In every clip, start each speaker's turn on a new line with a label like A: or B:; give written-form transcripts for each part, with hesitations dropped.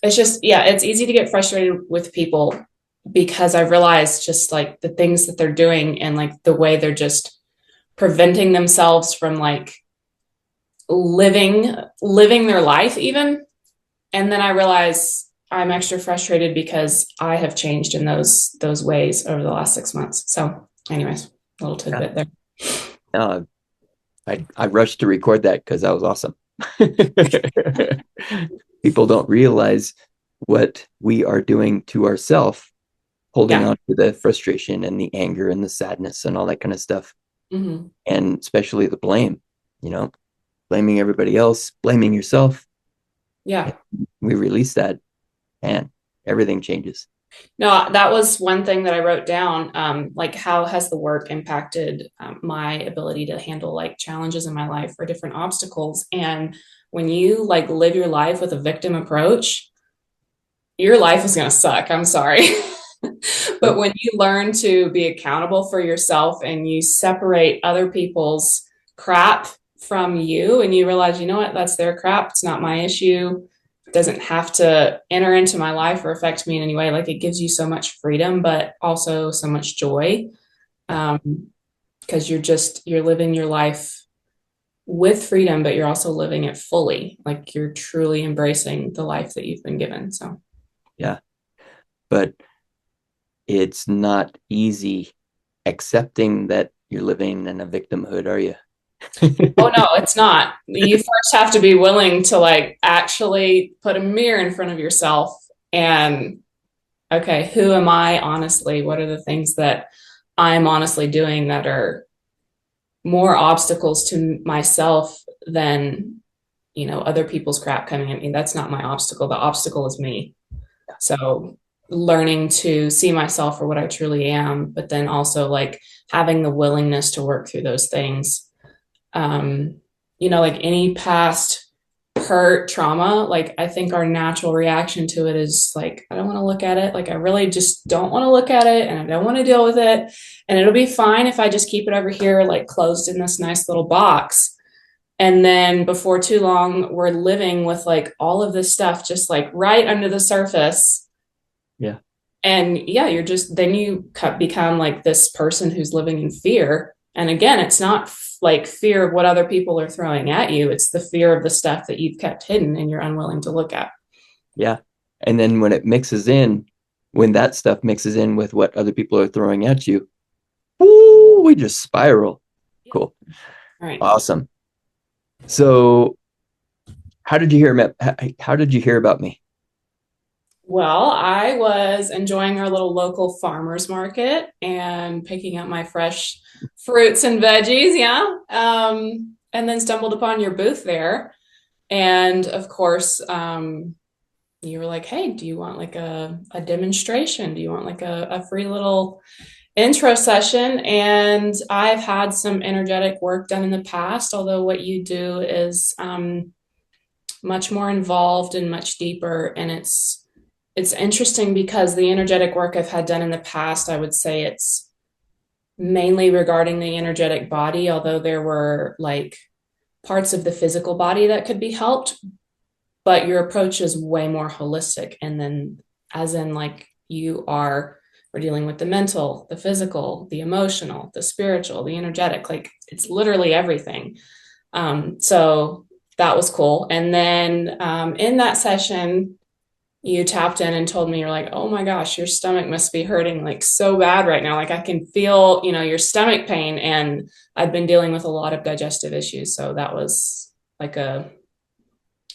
A: it's just, yeah, it's easy to get frustrated with people because I realized just like the things that they're doing and like the way they're just preventing themselves from like living their life even. And then I realize I'm extra frustrated because I have changed in those ways over the last 6 months. So anyways, a little
B: Yeah.
A: tidbit there.
B: Uh, I rushed to record that because that was awesome. People don't realize what we are doing to ourselves, holding
A: Yeah.
B: on to the frustration and the anger and the sadness and all that kind of stuff.
A: Mm-hmm.
B: And especially the blame, you know, blaming everybody else, blaming yourself.
A: Yeah.
B: We release that and everything changes.
A: No, that was one thing that I wrote down. Like, how has the work impacted my ability to handle like challenges in my life or different obstacles? And when you like live your life with a victim approach, your life is going to suck. I'm sorry. But
B: Yep.
A: when you learn to be accountable for yourself and you separate other people's crap from you and you realize, you know what, that's their crap. It's not my issue. It doesn't have to enter into my life or affect me in any way. Like it gives you so much freedom, but also so much joy. Um, because you're living your life with freedom, but you're also living it fully. Like you're truly embracing the life that you've been given. So
B: Yeah. But it's not easy accepting that you're living in a victimhood, are you?
A: oh no, it's not. You first have to be willing to like actually put a mirror in front of yourself and okay, who am I honestly? What are the things that I'm honestly doing that are more obstacles to myself than, other people's crap coming at me? That's not my obstacle. The obstacle is me. So learning to see myself for what I truly am, but then also like having the willingness to work through those things. um, like any past hurt, trauma, like I think our natural reaction to it is like, I don't want to look at it. Like, I really just don't want to look at it and I don't want to deal with it. And it'll be fine if I just keep it over here, like closed in this nice little box. And then before too long, we're living with like all of this stuff just like right under the surface.
B: Yeah.
A: And yeah, then you become like this person who's living in fear. And again, it's not like fear of what other people are throwing at you, it's the fear of the stuff that you've kept hidden and you're unwilling to look at.
B: Yeah. And then when that stuff mixes in with what other people are throwing at you, ooh, we just spiral.
A: Yeah.
B: Cool.
A: All right.
B: Awesome. So how did you hear about me?
A: Well, I was enjoying our little local farmers market and picking up my fresh fruits and veggies. Yeah. And then stumbled upon your booth there. And of course, you were like, hey, do you want like a demonstration? Do you want like a free little intro session? And I've had some energetic work done in the past, although what you do is much more involved and much deeper. And it's interesting because the energetic work I've had done in the past, I would say it's mainly regarding the energetic body, although there were like parts of the physical body that could be helped, but your approach is way more holistic. And then, as in, like, we're dealing with the mental, the physical, the emotional, the spiritual, the energetic, like, it's literally everything. So that was cool. And then in that session, you tapped in and told me, you're like, oh my gosh, your stomach must be hurting like so bad right now. Like I can feel, your stomach pain. And I've been dealing with a lot of digestive issues. So that was like an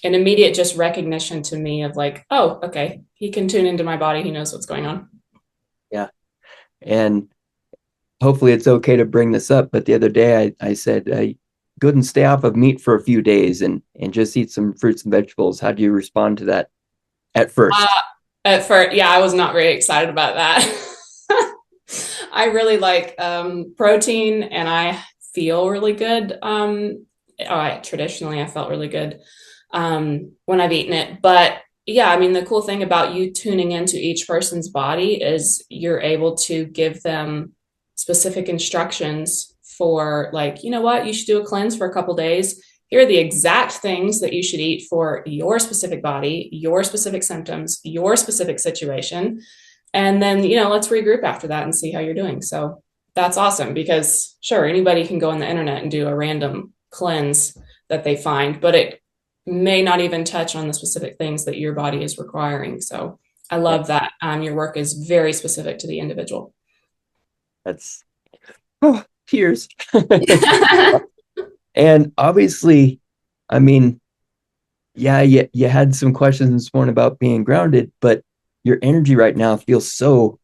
A: immediate just recognition to me of like, oh, okay, he can tune into my body. He knows what's going on.
B: Yeah. And hopefully it's okay to bring this up, but the other day I said, go and stay off of meat for a few days and just eat some fruits and vegetables. How do you respond to that at
A: Uh,
B: first?
A: at first, yeah, I was not very excited about that. I really like protein and I feel really good. Traditionally, I felt really good when I've eaten it. But yeah, I mean, the cool thing about you tuning into each person's body is you're able to give them specific instructions for, like, you know what, you should do a cleanse for a couple days. here are the exact things that you should eat for your specific body, your specific symptoms, your specific situation. And then, let's regroup after that and see how you're doing. So that's awesome because sure, anybody can go on the internet and do a random cleanse that they find, but it may not even touch on the specific things that your body is requiring. So I
B: Yeah,
A: love that your work is very specific to the individual.
B: that's tears. And obviously, I mean, yeah, you had some questions this morning about being grounded, but your energy right now feels so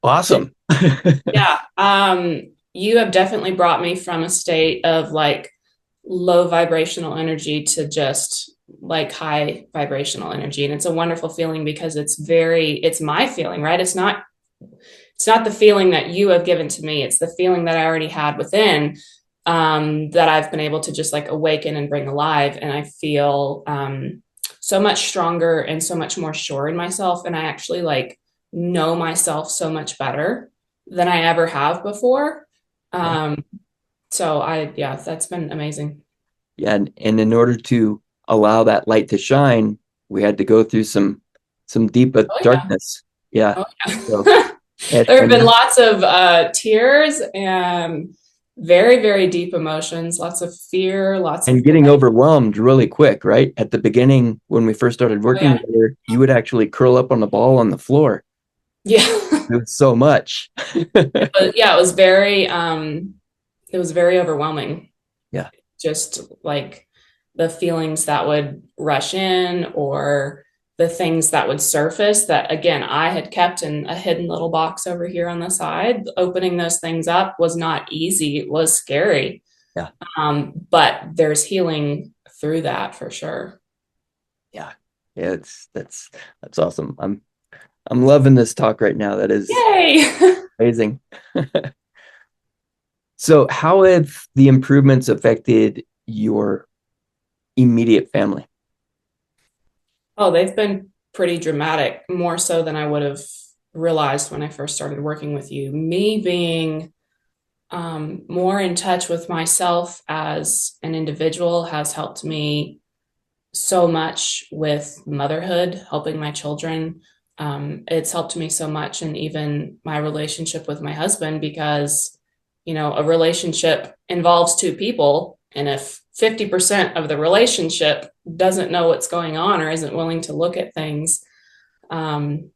B: awesome.
A: Yeah. You have definitely brought me from a state of like low vibrational energy to just like high vibrational energy. And it's a wonderful feeling because it's my feeling, right? It's not the feeling that you have given to me. It's the feeling that I already had within, that I've been able to just like awaken and bring alive. And I feel, so much stronger and so much more sure in myself. And I actually like know myself so much better than I ever have before.
B: Yeah.
A: Um, yeah, that's been amazing.
B: Yeah. And in order to allow that light to shine, we had to go through some deep
A: Oh yeah.
B: darkness. Yeah.
A: Oh
B: So
A: yeah. There have
B: and
A: been lots of tears and very, very deep emotions, lots of fear, lots of
B: getting
A: like,
B: overwhelmed really quick, right? At the beginning, when we first started
A: oh
B: working
A: yeah.
B: together, you would actually curl up on the ball on the floor.
A: Yeah.
B: It was so much.
A: But yeah, it was very overwhelming.
B: Yeah.
A: Just like the feelings that would rush in or the things that would surface that again I had kept in a hidden little box over here on the side. Opening those things up was not easy. It was scary.
B: Yeah.
A: But there's healing through that for sure.
B: Yeah. Yeah. That's awesome. I'm loving this talk right now. That is
A: Yay.
B: amazing. So, how have the improvements affected your immediate family?
A: Oh, they've been pretty dramatic, more so than I would have realized when I first started working with you. Me being more in touch with myself as an individual has helped me so much with motherhood, helping my children. It's helped me so much in even my relationship with my husband because, a relationship involves two people. And if 50% of the relationship doesn't know what's going on or isn't willing to look at things, um,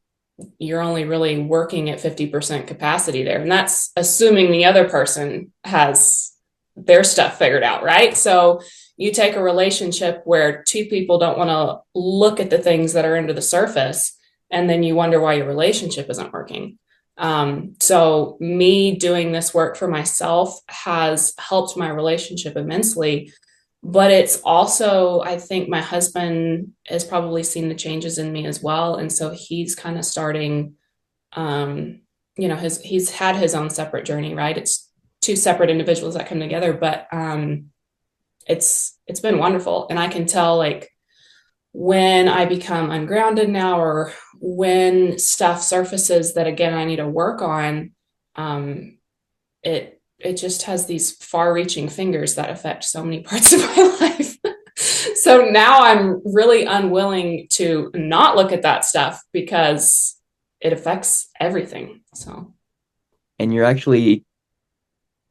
A: you're only really working at 50% capacity there. And that's assuming the other person has their stuff figured out, right? So you take a relationship where two people don't want to look at the things that are under the surface, and then you wonder why your relationship isn't working. So me doing this work for myself has helped my relationship immensely, but it's also, I think my husband has probably seen the changes in me as well, and so he's kind of starting, um he's had his own separate journey, right? It's two separate individuals that come together, but it's been wonderful. And I can tell like when I become ungrounded now or when stuff surfaces that again I need to work on, it just has these far-reaching fingers that affect so many parts of my life. So now I'm really unwilling to not look at that stuff because it affects everything. So
B: And you're actually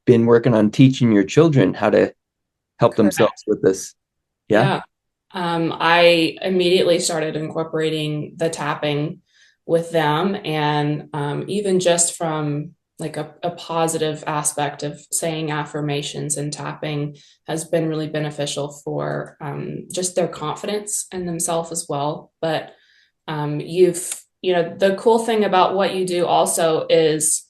B: been working on teaching your children how to help
A: correct.
B: themselves with this. Yeah.
A: Yeah. I immediately started incorporating the tapping with them. And even just from like a positive aspect of saying affirmations and tapping has been really beneficial for just their confidence in themselves as well. But the cool thing about what you do also is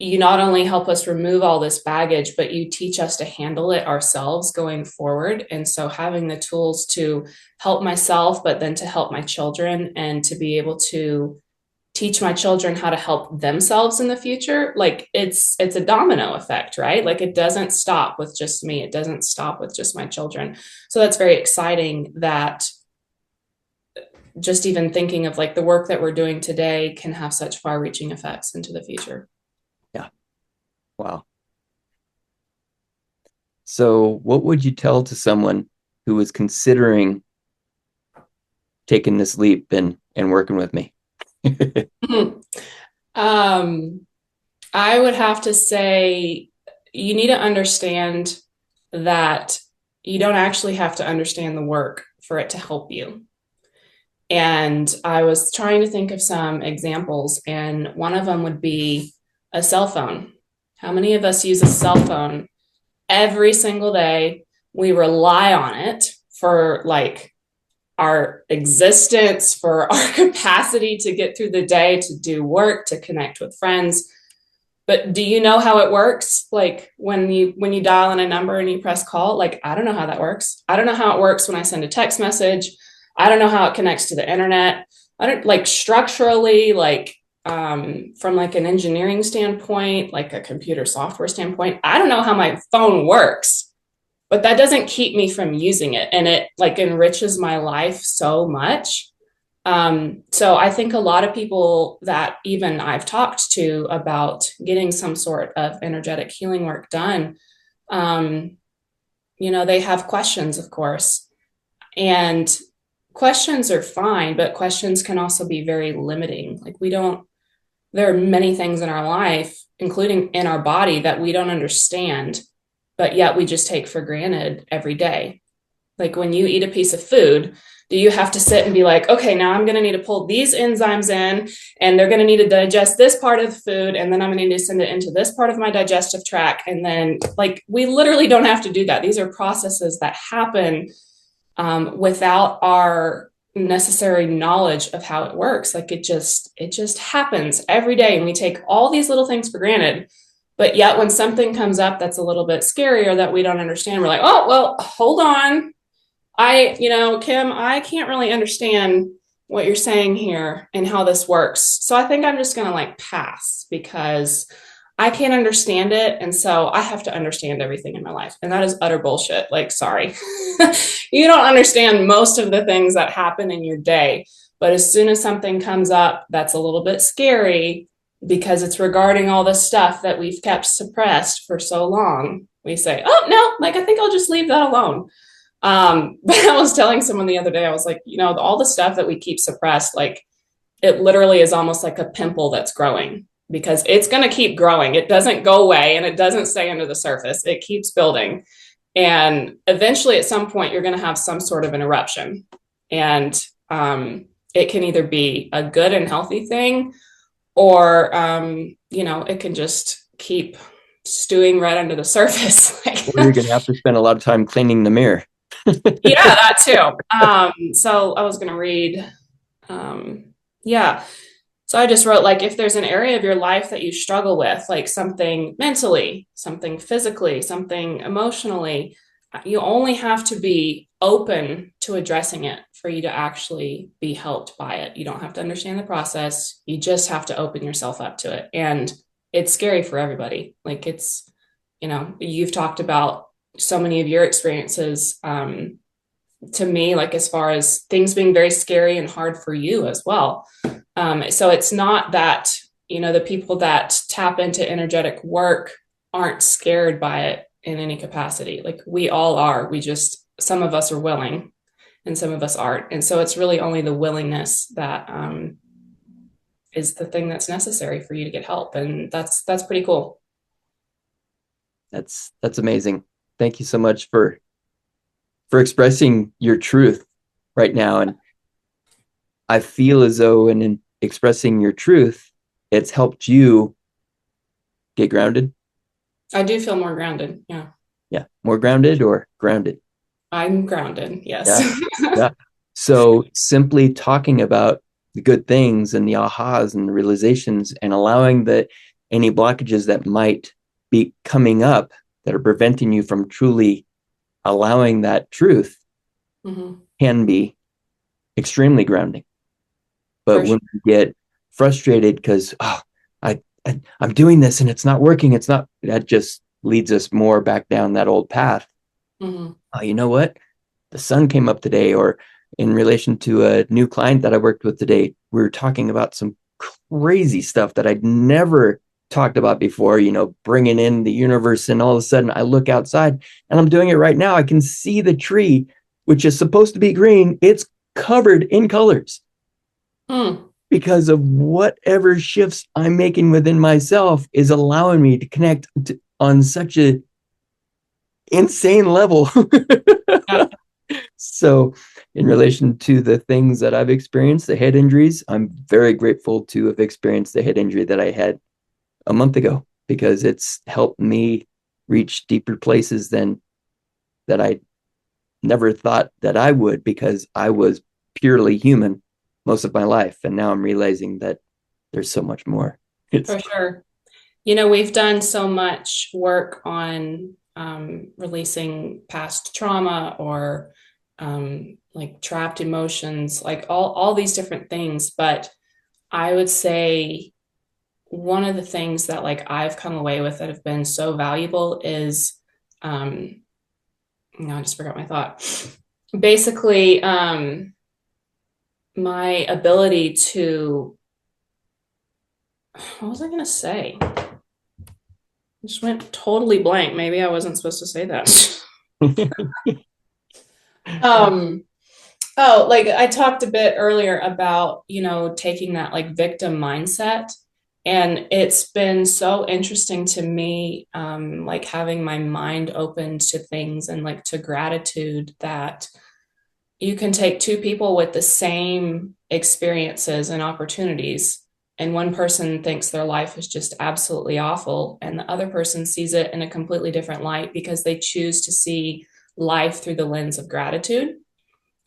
A: you not only help us remove all this baggage, but you teach us to handle it ourselves going forward. And so having the tools to help myself, but then to help my children and to be able to teach my children how to help themselves in the future, like it's a domino effect, right? Like it doesn't stop with just me. It doesn't stop with just my children. So that's very exciting that just even thinking of like the work that we're doing today can have such far reaching effects into the future.
B: Yeah. Wow. So, what would you tell to someone who was considering taking this leap and working with me?
A: um, I would have to say you need to understand that you don't actually have to understand the work for it to help you. And I was trying to think of some examples, and one of them would be a cell phone. How many of us use a cell phone every single day? We rely on it for like our existence, for our capacity to get through the day, to do work, to connect with friends. But do you know how it works? Like when you dial in a number and you press call, like I don't know how that works. I don't know how it works when I send a text message. I don't know how it connects to the internet. I don't like structurally, like from like an engineering standpoint, like a computer software standpoint. I don't know how my phone works, but that doesn't keep me from using it, and it like enriches my life so much. So I think a lot of people that even I've talked to about getting some sort of energetic healing work done, um, they have questions, of course. And questions are fine, but questions can also be very limiting. Like there are many things in our life, including in our body, that we don't understand, but yet we just take for granted every day. Like when you eat a piece of food, do you have to sit and be like, okay, now I'm going to need to pull these enzymes in, and they're going to need to digest this part of the food, and then I'm going to need to send it into this part of my digestive tract. And then, like, we literally don't have to do that. These are processes that happen without our necessary knowledge of how it works. Like it just happens every day, and we take all these little things for granted. But yet, when something comes up that's a little bit scary or that we don't understand, we're like, oh, well, hold on. Kim, I can't really understand what you're saying here and how this works. So I think I'm just going to like pass because I can't understand it. And so I have to understand everything in my life. And that is utter bullshit. Like, sorry. You don't understand most of the things that happen in your day. But as soon as something comes up that's a little bit scary because it's regarding all this stuff that we've kept suppressed for so long, we say, oh, no, like, I think I'll just leave that alone. But I was telling someone the other day, I was like, all the stuff that we keep suppressed, like it literally is almost like a pimple that's growing because it's going to keep growing. It doesn't go away and it doesn't stay under the surface. It keeps building. And eventually at some point, you're going to have some sort of an eruption. And it can either be a good and healthy thing or, it can just keep stewing right under the surface.
B: Or you're going to have to spend a lot of time cleaning the mirror.
A: Yeah, that too. So I was going to read. Yeah. So I just wrote, like, if there's an area of your life that you struggle with, like something mentally, something physically, something emotionally, you only have to be open to addressing it for you to actually be helped by it. You don't have to understand the process. You just have to open yourself up to it. And it's scary for everybody. Like you've talked about so many of your experiences to me, like as far as things being very scary and hard for you as well. So it's not that, the people that tap into energetic work aren't scared by it in any capacity. Like we all are. Some of us are willing and some of us aren't. And so it's really only the willingness that is the thing that's necessary for you to get help. And that's pretty cool.
B: That's amazing. Thank you so much for expressing your truth right now. And I feel as though in expressing your truth, it's helped you get grounded.
A: I do feel more grounded. Yeah.
B: Yeah. More grounded or grounded?
A: I'm grounded. Yes.
B: Yeah. Yeah. So simply talking about the good things and the ahas and the realizations and allowing any blockages that might be coming up that are preventing you from truly allowing that truth can be extremely grounding. But when we get frustrated because, I'm doing this and it's not working, that just leads us more back down that old path. Oh, you know what? The sun came up today, or in relation to a new client that I worked with today, we were talking about some crazy stuff that I'd never talked about before, bringing in the universe. And all of a sudden I look outside and I'm doing it right now. I can see the tree, which is supposed to be green. It's covered in colors
A: Hmm.
B: because of whatever shifts I'm making within myself is allowing me to connect on such a insane level.
A: Yeah,
B: So, in relation to the things that I've experienced, the head injuries, I'm very grateful to have experienced the head injury that I had a month ago because it's helped me reach deeper places than that I never thought that I would because I was purely human most of my life. And now I'm realizing that there's so much more. It's
A: for sure. We've done so much work on releasing past trauma or like trapped emotions, like all these different things. But I would say one of the things that like I've come away with that have been so valuable is no, I just forgot my thought. Basically, my ability to what was I gonna say? Just went totally blank. Maybe I wasn't supposed to say that. um oh, like I talked a bit earlier about, taking that like victim mindset. And it's been so interesting to me, like having my mind opened to things and like to gratitude that you can take two people with the same experiences and opportunities, and one person thinks their life is just absolutely awful, and the other person sees it in a completely different light because they choose to see life through the lens of gratitude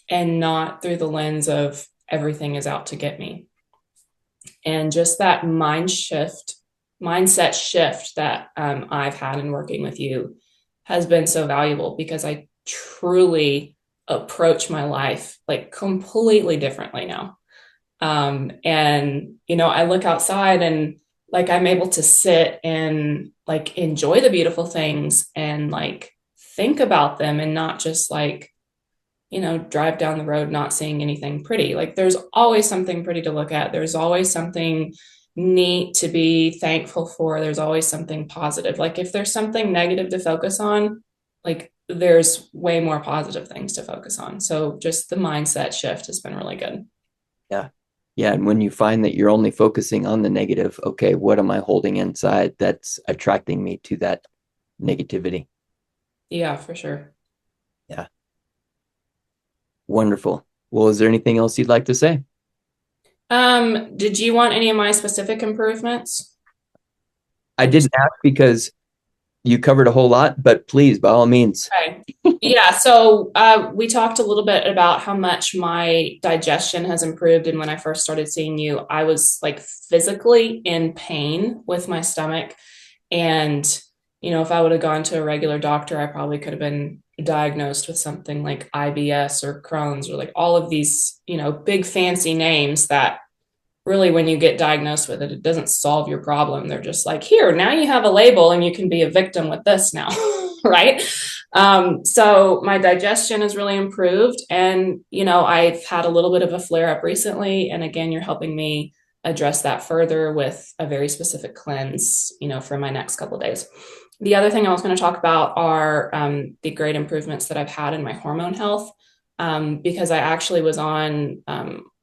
A: and not through the lens of everything is out to get me. And just that mindset shift that I've had in working with you has been so valuable because I truly approach my life like completely differently now. And I look outside and like I'm able to sit and like enjoy the beautiful things and like think about them and not just like drive down the road not seeing anything pretty. Like there's always something pretty to look at. There's always something neat to be thankful for. There's always something positive. Like if there's something negative to focus on, like there's way more positive things to focus on. So just the mindset shift has been really good.
B: yeah. Yeah. And when you find that you're only focusing on the negative, okay, what am I holding inside that's attracting me to that negativity?
A: Yeah, for sure.
B: Yeah. Wonderful. Well, is there anything else you'd like to say?
A: Did you want any of my specific improvements?
B: I
A: Or just
B: didn't ask because you covered a whole lot, but please, by all means.
A: okay. Yeah, so we talked a little bit about how much my digestion has improved. And when I first started seeing you, I was like physically in pain with my stomach. And, if I would have gone to a regular doctor, I probably could have been diagnosed with something like IBS or Crohn's or like all of these, big fancy names that really, when you get diagnosed with it, it doesn't solve your problem. They're just like, here, now you have a label and you can be a victim with this now, right? So my digestion has really improved. And, I've had a little bit of a flare up recently. And again, you're helping me address that further with a very specific cleanse, for my next couple of days. The other thing I was going to talk about are the great improvements that I've had in my hormone health, because I actually was on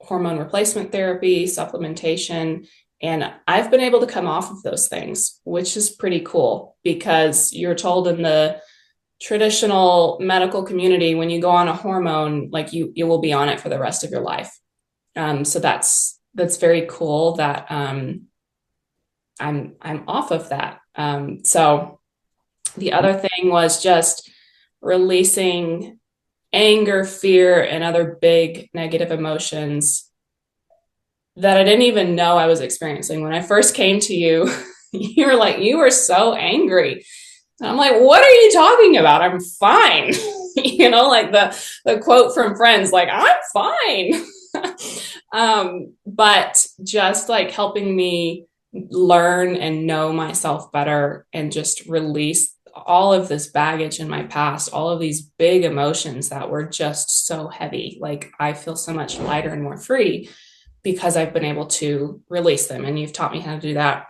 A: hormone replacement therapy, supplementation, and I've been able to come off of those things, which is pretty cool because you're told in the traditional medical community when you go on a hormone, like you will be on it for the rest of your life. So that's very cool that I'm off of that. So the other thing was just releasing anger, fear, and other big negative emotions that I didn't even know I was experiencing. When I first came to you, you were like, you were so angry. And I'm like, what are you talking about? I'm fine. Like the quote from Friends, like, I'm fine. But just like helping me learn and know myself better and just release all of this baggage in my past, all of these big emotions that were just so heavy. Like I feel so much lighter and more free because I've been able to release them. And you've taught me how to do that.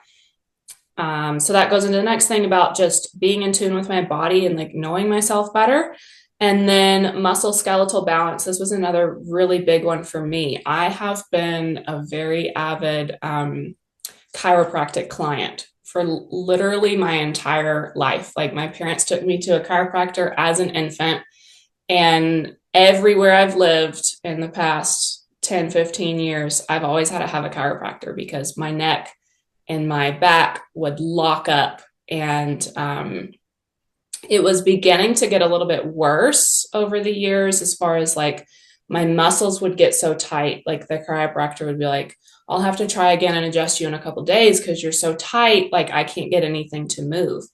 A: So that goes into the next thing about just being in tune with my body and like knowing myself better. And then muscle skeletal balance. This was another really big one for me. I have been a very avid chiropractic client for literally my entire life. Like my parents took me to a chiropractor as an infant, and everywhere I've lived in the past 10, 15 years, I've always had to have a chiropractor because my neck and my back would lock up. And it was beginning to get a little bit worse over the years as far as like my muscles would get so tight. Like the chiropractor would be like, I'll have to try again and adjust you in a couple of days because you're so tight. Like I can't get anything to move.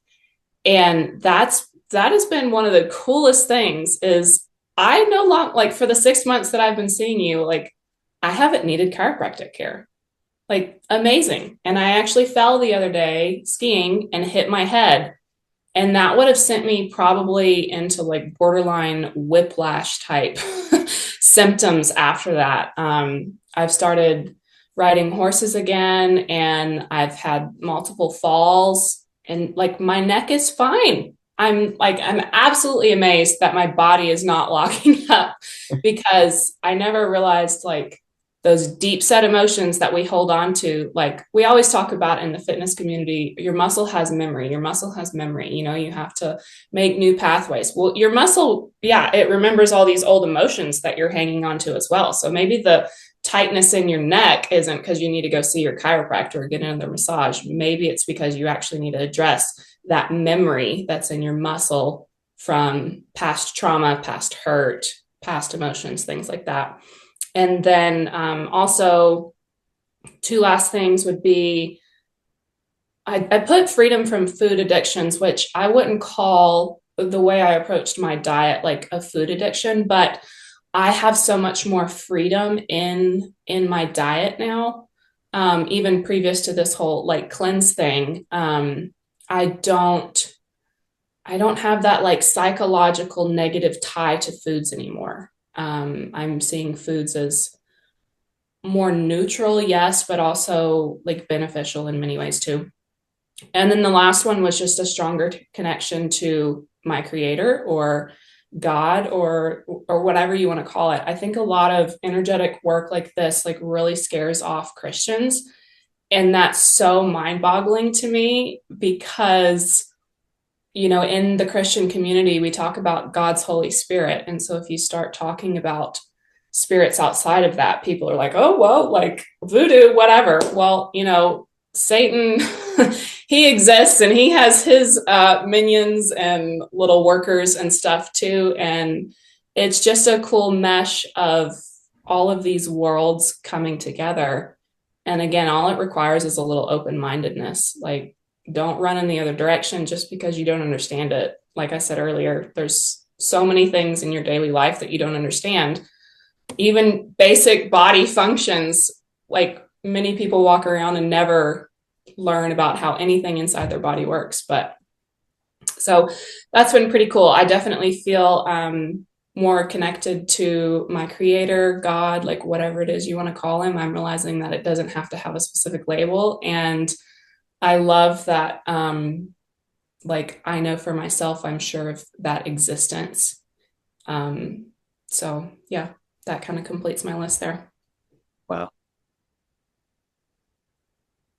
A: And that has been one of the coolest things is I no longer like for the 6 months that I've been seeing you, like I haven't needed chiropractic care. Like amazing. And I actually fell the other day skiing and hit my head. And that would have sent me probably into like borderline whiplash type symptoms after that. I've started riding horses again and I've had multiple falls and like my neck is fine. I'm absolutely amazed that my body is not locking up because I never realized like those deep set emotions that we hold on to. Like we always talk about in the fitness community, your muscle has memory. Your muscle has memory. You know, you have to make new pathways. Well, your muscle, yeah, it remembers all these old emotions that you're hanging on to as well. So maybe the tightness in your neck isn't because you need to go see your chiropractor or get another massage. Maybe it's because you actually need to address that memory that's in your muscle from past trauma, past hurt, past emotions, things like that. And then also, two last things would be I put freedom from food addictions, which I wouldn't call the way I approached my diet like a food addiction, but I have so much more freedom in my diet now. Even previous to this whole like cleanse thing, I don't I don't have that like psychological negative tie to foods anymore. I'm seeing foods as more neutral, yes, but also like beneficial in many ways too. And then the last one was just a stronger connection to my creator or God or whatever you want to call it. I think a lot of energetic work like this like really scares off Christians. And that's so mind-boggling to me because you know, in the Christian community, we talk about God's Holy Spirit. And so if you start talking about spirits outside of that, people are like, oh, well, like voodoo, whatever. Well, you know, Satan, he exists and he has his minions and little workers and stuff too. And it's just a cool mesh of all of these worlds coming together. And again, all it requires is a little open mindedness. Like, don't run in the other direction just because you don't understand it. Like I said earlier, there's so many things in your daily life that you don't understand. Even basic body functions, like many people walk around and never learn about how anything inside their body works. But so that's been pretty cool. I definitely feel more connected to my creator, God, like whatever it is you want to call him. I'm realizing that it doesn't have to have a specific label. And I love that, like, I know for myself, I'm sure of that existence. So, yeah, that kind of completes my list there.
B: Wow,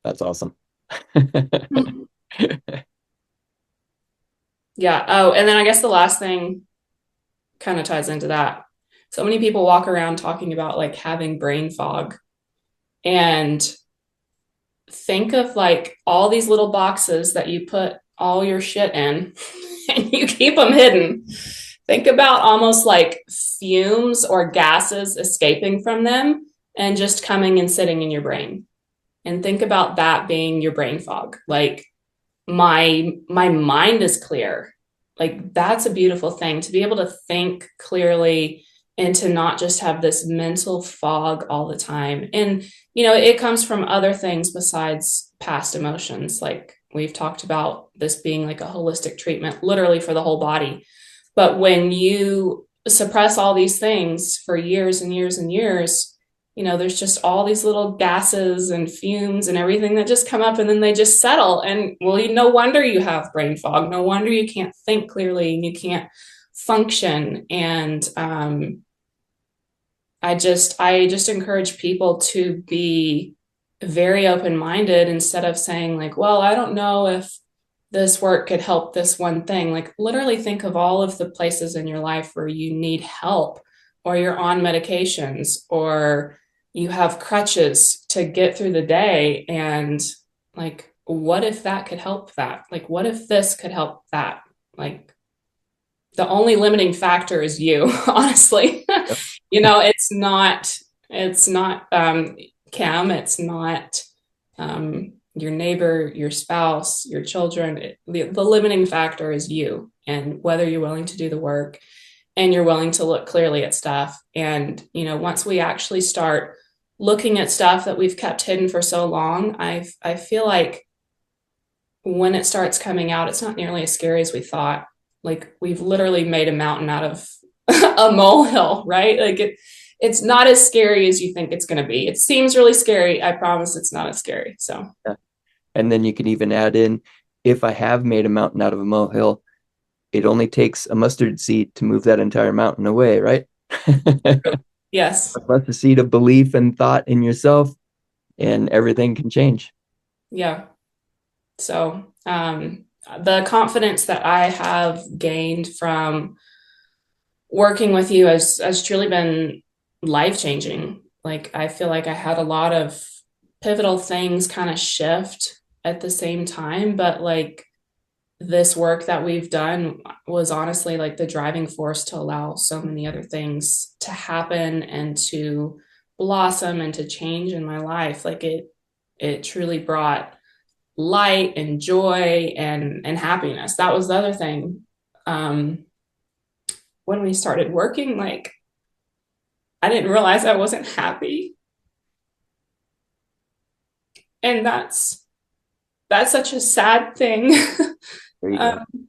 B: that's awesome.
A: Yeah. Oh, and then I guess the last thing kind of ties into that. So many people walk around talking about like having brain fog and think of like all these little boxes that you put all your shit in and you keep them hidden. Think about almost like fumes or gases escaping from them and just coming and sitting in your brain. And think about that being your brain fog. Like my mind is clear. Like that's a beautiful thing to be able to think clearly and to not just have this mental fog all the time. And you know, it comes from other things besides past emotions. Like we've talked about this being like a holistic treatment literally for the whole body. But when you suppress all these things for years and years and years, there's just all these little gases and fumes and everything that just come up and then they just settle. And well, no wonder you have brain fog. No wonder you can't think clearly and you can't function. And I just encourage people to be very open-minded instead of saying like, well, I don't know if this work could help this one thing. Like literally think of all of the places in your life where you need help or you're on medications or you have crutches to get through the day. And like, what if that could help that? Like, what if this could help that? Like, the only limiting factor is you, honestly.
B: Yep.
A: It's not Cam, it's not your neighbor, your spouse, your children. The limiting factor is you and whether you're willing to do the work and you're willing to look clearly at stuff. And, once we actually start looking at stuff that we've kept hidden for so long, I feel like when it starts coming out, it's not nearly as scary as we thought. Like we've literally made a mountain out of a molehill, right? Like it's not as scary as you think it's going to be. It seems really scary. I promise it's not as scary. So,
B: Yeah. And then you can even add in, if I have made a mountain out of a molehill, it only takes a mustard seed to move that entire mountain away, right?
A: yes.
B: Plus a seed of belief and thought in yourself, and everything can change.
A: Yeah. So, the confidence that I have gained from working with you has truly been life changing. Like, I feel like I had a lot of pivotal things kind of shift at the same time, but like this work that we've done was honestly like the driving force to allow so many other things to happen and to blossom and to change in my life. Like it truly brought light and joy and happiness. That was the other thing. When we started working, like I didn't realize I wasn't happy. And that's such a sad thing.
B: There you go.
A: um,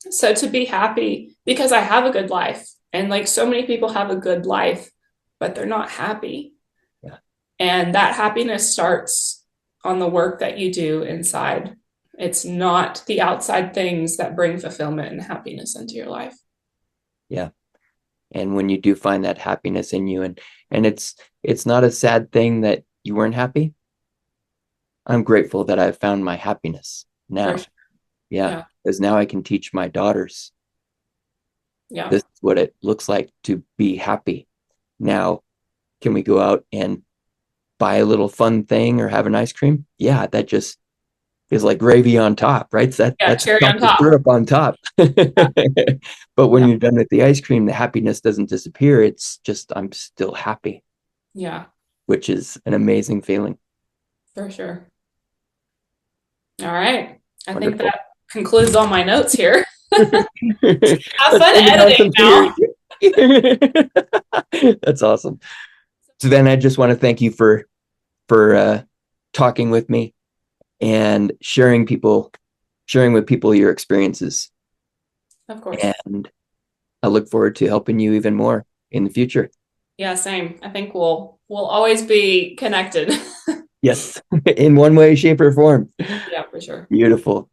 A: so to be happy because I have a good life and like so many people have a good life, but they're not happy.
B: Yeah.
A: And that happiness starts on the work that you do inside. It's not the outside things that bring fulfillment and happiness into your life.
B: Yeah. And when you do find that happiness in you, and it's not a sad thing that you weren't happy. I'm grateful that I've found my happiness now.
A: For sure.
B: Yeah.
A: Yeah.
B: Because now I can teach my daughters
A: Yeah.
B: this is what it looks like to be happy. Now, can we go out and buy a little fun thing or have an ice cream? Yeah, that just is like gravy on top, right? So
A: Yeah.
B: that's
A: Cherry on
B: chocolate
A: top.
B: syrup on top.
A: Yeah.
B: But when
A: Yeah.
B: you're done with the ice cream, the happiness doesn't disappear. It's just I'm still happy,
A: Yeah.
B: which is an amazing feeling.
A: For sure. All right. I think
B: Wonderful.
A: that concludes all my notes here. Have
B: Let's
A: fun
B: send it out
A: editing
B: some
A: now.
B: theory. That's awesome. So then I just want to thank you for talking with me and sharing with people your experiences.
A: Of course.
B: And I look forward to helping you even more in the future.
A: Yeah, same. I think we'll always be connected.
B: Yes, in one way, shape, or form.
A: Yeah, for sure.
B: Beautiful.